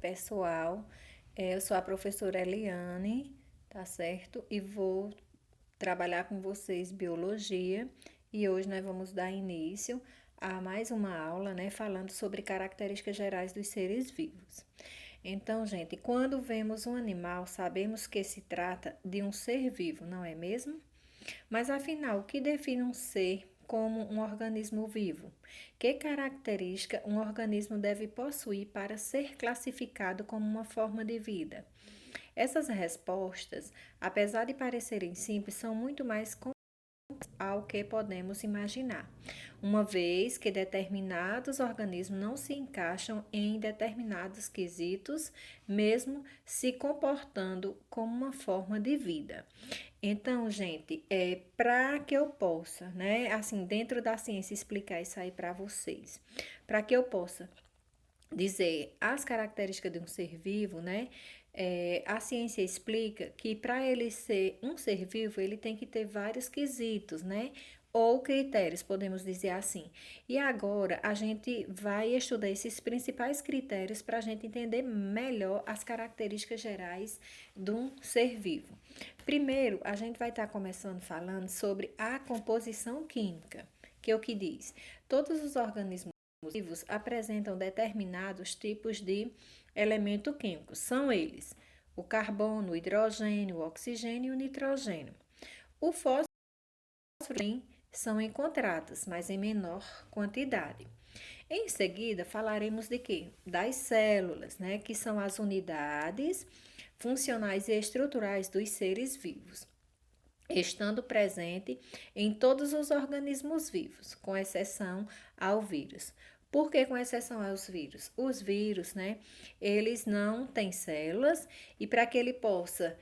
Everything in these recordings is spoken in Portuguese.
Pessoal, eu sou a professora Eliane, tá certo? E vou trabalhar com vocês biologia e hoje nós vamos dar início a mais uma aula, né, falando sobre características gerais dos seres vivos. Então, gente, quando vemos um animal, sabemos que se trata de um ser vivo, não é mesmo? Mas afinal, o que define um ser como um organismo vivo? Que característica um organismo deve possuir para ser classificado como uma forma de vida? Essas respostas, apesar de parecerem simples, são muito mais ao que podemos imaginar, uma vez que determinados organismos não se encaixam em determinados quesitos, mesmo se comportando como uma forma de vida. Então, gente, para que eu possa, né, assim, dentro da ciência explicar isso aí para vocês, para que eu possa dizer as características de um ser vivo, né? A ciência explica que para ele ser um ser vivo, ele tem que ter vários quesitos, né? Ou critérios, podemos dizer assim. E agora a gente vai estudar esses principais critérios para a gente entender melhor as características gerais de um ser vivo. Primeiro, a gente vai estar começando falando sobre a composição química, que é o que diz: todos os organismos vivos apresentam determinados tipos de elemento químico. São eles: o carbono, o hidrogênio, o oxigênio e o nitrogênio. O fósforo são encontrados, mas em menor quantidade. Em seguida, falaremos de quê? Das células, né, que são as unidades funcionais e estruturais dos seres vivos, estando presente em todos os organismos vivos, com exceção ao vírus. Por que com exceção aos vírus? Os vírus, né, eles não têm células e para que ele possa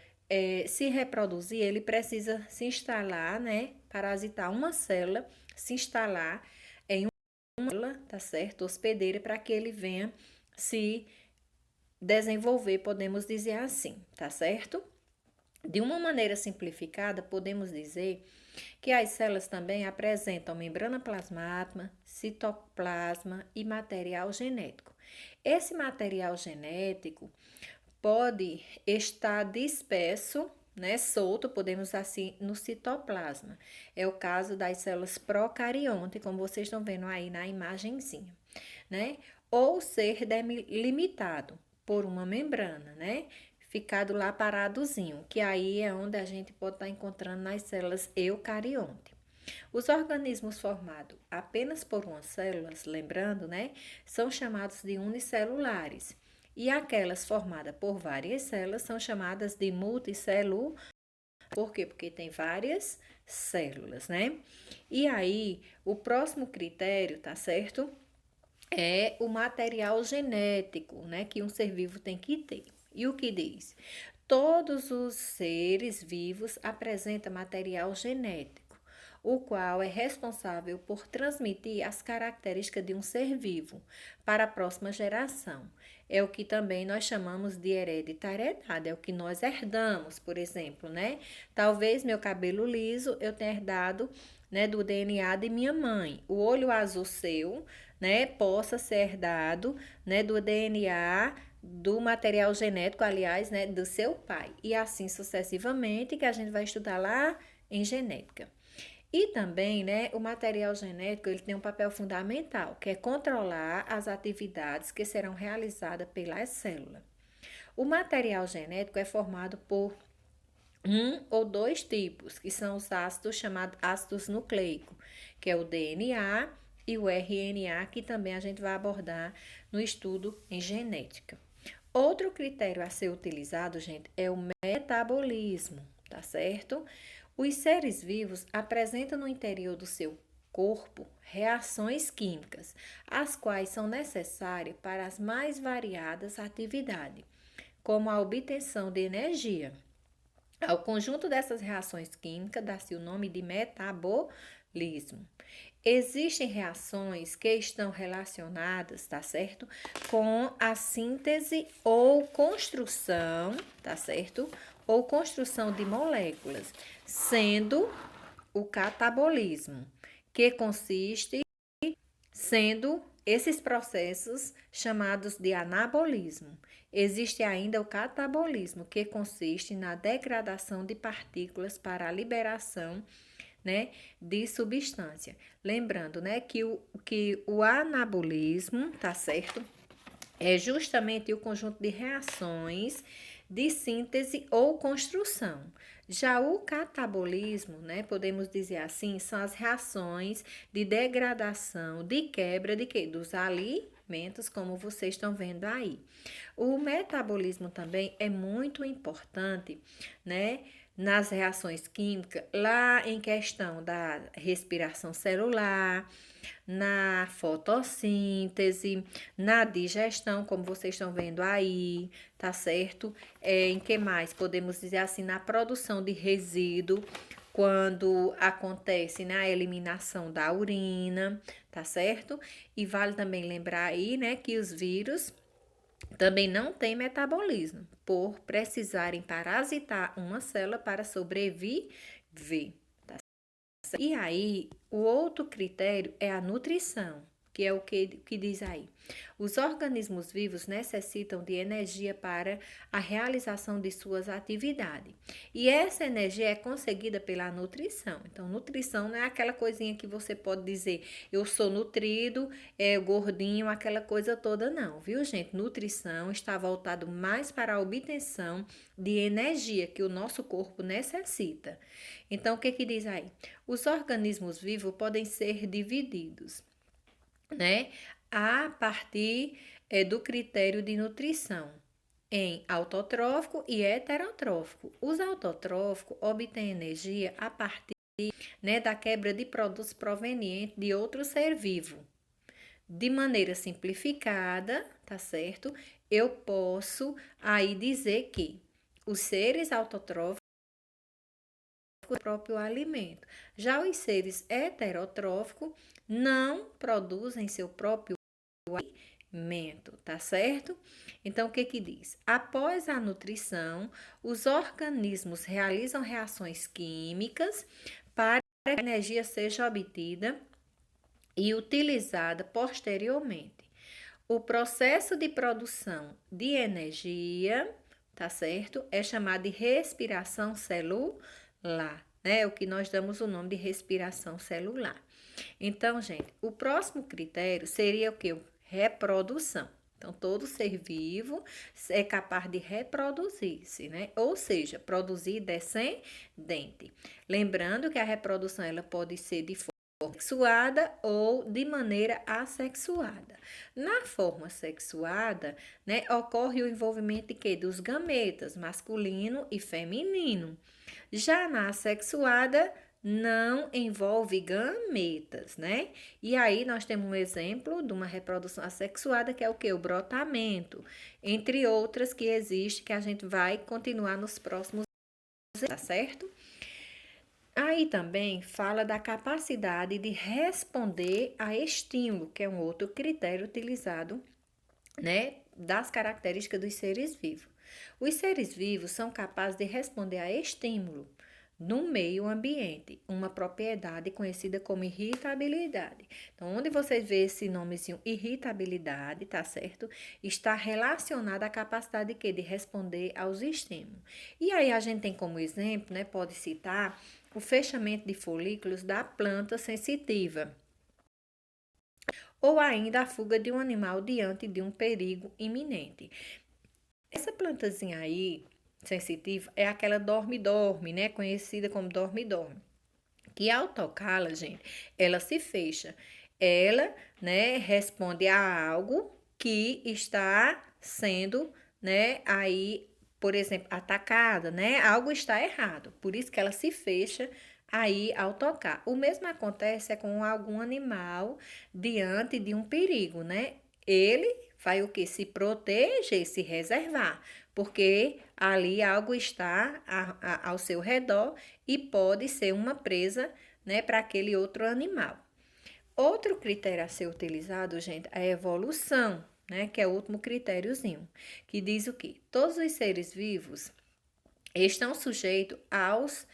se reproduzir, ele precisa se instalar, né, parasitar uma célula, se instalar em uma célula, tá certo? Hospedeira, para que ele venha se desenvolver, podemos dizer assim, tá certo? De uma maneira simplificada, podemos dizer que as células também apresentam membrana plasmática, citoplasma e material genético. Esse material genético pode estar disperso, né, solto, podemos assim, no citoplasma. É o caso das células procarionte, como vocês estão vendo aí na imagenzinha, né? Ou ser delimitado por uma membrana, né? Ficado lá paradozinho, que aí é onde a gente pode estar encontrando nas células eucarionte. Os organismos formados apenas por uma célula, lembrando, né, são chamados de unicelulares. E aquelas formadas por várias células são chamadas de multicelulares. Por quê? Porque tem várias células, né? E aí, o próximo critério, tá certo? É o material genético, né, que um ser vivo tem que ter. E o que diz? Todos os seres vivos apresentam material genético, o qual é responsável por transmitir as características de um ser vivo para a próxima geração. É o que também nós chamamos de hereditariedade, é o que nós herdamos, por exemplo, né? Talvez meu cabelo liso eu tenha herdado, né, do DNA de minha mãe. O olho azul seu, né, possa ser herdado, né, do DNA do material genético, aliás, né, do seu pai. E assim sucessivamente, que a gente vai estudar lá em genética. E também, né, o material genético, ele tem um papel fundamental, que é controlar as atividades que serão realizadas pelas células. O material genético é formado por um ou dois tipos, que são os ácidos chamados ácidos nucleicos, que é o DNA e o RNA, que também a gente vai abordar no estudo em genética. Outro critério a ser utilizado, gente, é o metabolismo, tá certo? Os seres vivos apresentam no interior do seu corpo reações químicas, as quais são necessárias para as mais variadas atividades, como a obtenção de energia. Ao conjunto dessas reações químicas dá-se o nome de metabolismo. Existem reações que estão relacionadas, tá certo? Com a síntese ou construção, tá certo? Ou construção de moléculas, sendo o catabolismo, que consiste sendo esses processos chamados de anabolismo. Existe ainda o catabolismo, que consiste na degradação de partículas para a liberação, né, de substância. Lembrando, né, que o anabolismo, tá certo? É justamente o conjunto de reações de síntese ou construção. Já o catabolismo, né, podemos dizer assim, são as reações de degradação, de quebra de quê? Dos alimentos, como vocês estão vendo aí. O metabolismo também é muito importante, né? Nas reações químicas, lá em questão da respiração celular, na fotossíntese, na digestão, como vocês estão vendo aí, tá certo? Em que mais? Podemos dizer assim, na produção de resíduo, quando acontece na eliminação da urina, tá certo? E vale também lembrar aí, né, que os vírus também não têm metabolismo, por precisarem parasitar uma célula para sobreviver. E aí, o outro critério é a nutrição, que é o que diz aí. Os organismos vivos necessitam de energia para a realização de suas atividades. E essa energia é conseguida pela nutrição. Então, nutrição não é aquela coisinha que você pode dizer, eu sou nutrido, gordinho, aquela coisa toda, não, viu, gente? Nutrição está voltado mais para a obtenção de energia que o nosso corpo necessita. Então, o que diz aí? Os organismos vivos podem ser divididos, né, a partir do critério de nutrição em autotrófico e heterotrófico. Os autotróficos obtêm energia a partir, né, da quebra de produtos provenientes de outro ser vivo. De maneira simplificada, tá certo? Eu posso aí dizer que os seres autotróficos o próprio alimento. Já os seres heterotróficos não produzem seu próprio alimento, tá certo? Então, o que diz? Após a nutrição, os organismos realizam reações químicas para que a energia seja obtida e utilizada posteriormente. O processo de produção de energia, tá certo? É chamado de respiração celular, né? É o que nós damos o nome de respiração celular. Então, gente, o próximo critério seria o que? Reprodução. Então, todo ser vivo é capaz de reproduzir-se, né? Ou seja, produzir descendente. Lembrando que a reprodução ela pode ser de forma sexuada ou de maneira assexuada. Na forma sexuada, né, ocorre o envolvimento de quê? Dos gametas, masculino e feminino. Já na assexuada, não envolve gametas, né? E aí nós temos um exemplo de uma reprodução assexuada, que é o que? O brotamento, entre outras que existe, que a gente vai continuar nos próximos, tá certo? Aí também fala da capacidade de responder a estímulo, que é um outro critério utilizado, né, das características dos seres vivos. Os seres vivos são capazes de responder a estímulo no meio ambiente, uma propriedade conhecida como irritabilidade. Então, onde vocês vê esse nomezinho irritabilidade, tá certo? Está relacionada à capacidade de quê? De responder aos estímulos. E aí a gente tem como exemplo, né, pode citar o fechamento de folículos da planta sensitiva, ou ainda a fuga de um animal diante de um perigo iminente. Essa plantazinha aí, sensitiva, é aquela dorme-dorme, né? Conhecida como dorme-dorme. Que ao tocá-la, gente, ela se fecha. Ela, né, responde a algo que está sendo, né, aí, por exemplo, atacada, né? Algo está errado. Por isso que ela se fecha aí ao tocar. O mesmo acontece com algum animal diante de um perigo, né? Ele vai o que? Se proteger, se reservar, porque ali algo está ao seu redor e pode ser uma presa, né, para aquele outro animal. Outro critério a ser utilizado, gente, é a evolução, né, que é o último critériozinho, que diz o quê? Todos os seres vivos estão sujeitos aos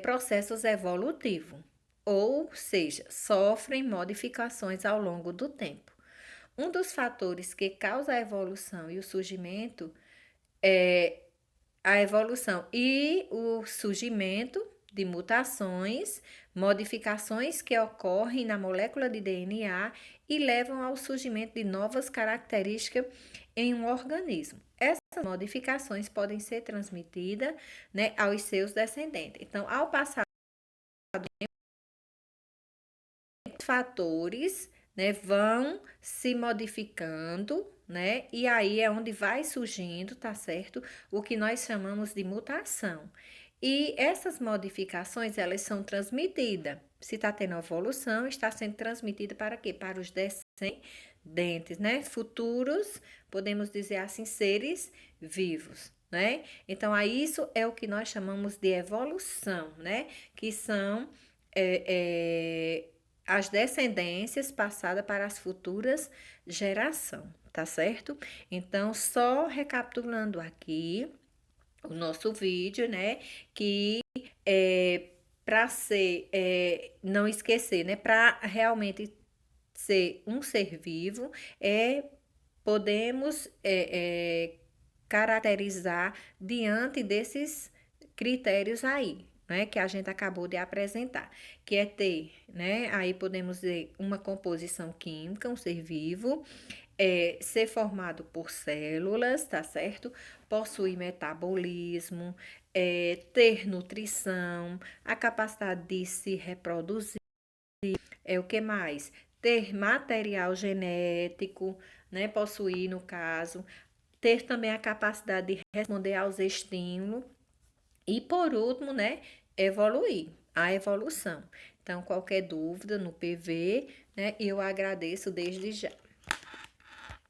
processos evolutivos, ou seja, sofrem modificações ao longo do tempo. Um dos fatores que causa a evolução e o surgimento é a evolução e o surgimento de mutações, modificações que ocorrem na molécula de DNA e levam ao surgimento de novas características em um organismo. Essas modificações podem ser transmitidas, né, aos seus descendentes. Então, ao passar fatores, né, vão se modificando, né? E aí é onde vai surgindo, tá certo? O que nós chamamos de mutação. E essas modificações, elas são transmitidas. Se está tendo evolução, está sendo transmitida para quê? Para os descendentes, né? Futuros, podemos dizer assim, seres vivos, né? Então, aí isso é o que nós chamamos de evolução, né? Que são as descendências passadas para as futuras gerações, tá certo? Então, só recapitulando aqui o nosso vídeo, né? Que para ser, não esquecer, né? Para realmente ser um ser vivo, podemos caracterizar diante desses critérios aí, né, que a gente acabou de apresentar, que é ter, né, aí podemos dizer uma composição química, um ser vivo, ser formado por células, tá certo? Possuir metabolismo, ter nutrição, a capacidade de se reproduzir, o que mais? Ter material genético, né? Possuir, no caso, ter também a capacidade de responder aos estímulos e, por último, né, evoluir, a evolução. Então, qualquer dúvida no PV, né, eu agradeço desde já.